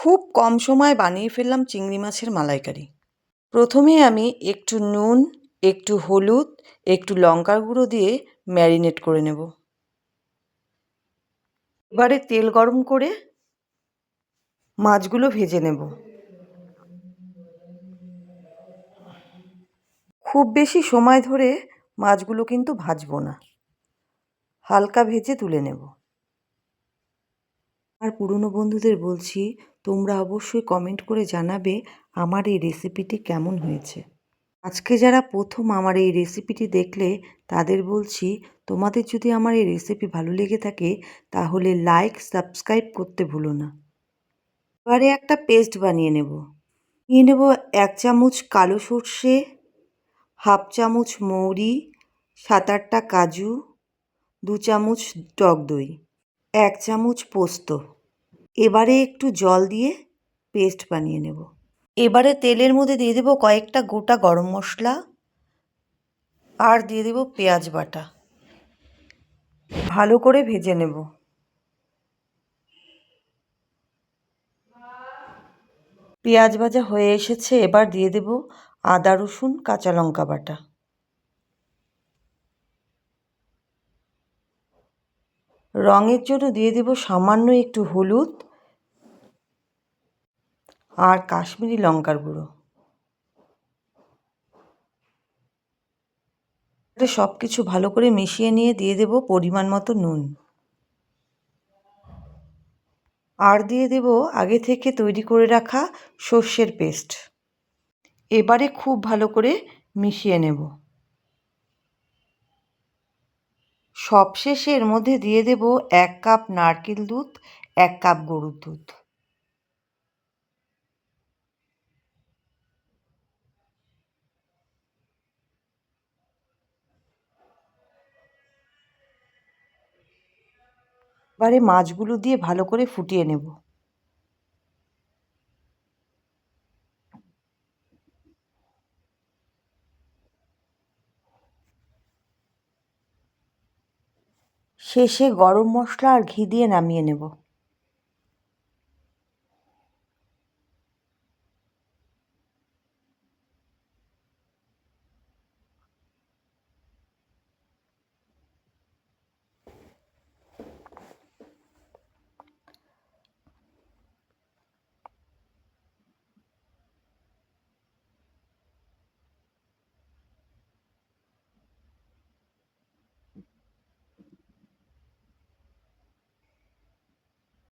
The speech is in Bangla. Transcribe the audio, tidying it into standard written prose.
খুব কম সময়ে বানিয়ে ফেললাম চিংড়ি মাছের মালাইকারি। প্রথমে আমি একটু নুন, একটু হলুদ, একটু লঙ্কার গুঁড়ো দিয়ে ম্যারিনেট করে নেব। এবারে তেল গরম করে মাছগুলো ভেজে নেব। খুব বেশি সময় ধরে মাছগুলো কিন্তু ভাজবো না, হালকা ভেজে তুলে নেব। আর পুরনো বন্ধুদের বলছি, তোমরা অবশ্যই কমেন্ট করে জানাবে আমার এই রেসিপিটি কেমন হয়েছে। আজকে যারা প্রথম আমার এই রেসিপিটি দেখলে তাদের বলছি, তোমাদের যদি আমার এই রেসিপি ভালো লেগে থাকে তাহলে লাইক, সাবস্ক্রাইব করতে ভুলো না। এবারে একটা পেস্ট বানিয়ে নেব। নিয়ে নেব 1 চামচ কালো সর্ষে, হাফ চামচ মৌরি, 7-8টা কাজু, 2 চামচ টক দই, 1 চামচ পোস্ত। এবারে একটু জল দিয়ে পেস্ট বানিয়ে নেব। এবারে তেলের মধ্যে দিয়ে দেব কয়েকটা গোটা গরম মশলা আর দিয়ে দেব পেঁয়াজ বাটা। ভালো করে ভেজে নেব। পেঁয়াজ ভাজা হয়ে এসেছে, এবার দিয়ে দেব আদা রসুন কাঁচা লঙ্কা বাটা। রঙের জন্য দিয়ে দেব সামান্য একটু হলুদ আর কাশ্মীরি লঙ্কার গুঁড়ো। সব কিছু ভালো করে মিশিয়ে নিয়ে দিয়ে দেব পরিমাণ মতো নুন। আর দিয়ে দেব আগে থেকে তৈরি করে রাখা সর্ষের পেস্ট। এবারে খুব ভালো করে মিশিয়ে নেব। সবশেষে এর মধ্যে দিয়ে দেব 1 কাপ নারকেল দুধ, 1 কাপ গরুর দুধ। এবারে মাছগুলো দিয়ে ভালো করে ফুটিয়ে নেব। শেষে গরম মশলা আর ঘি দিয়ে নামিয়ে নেব।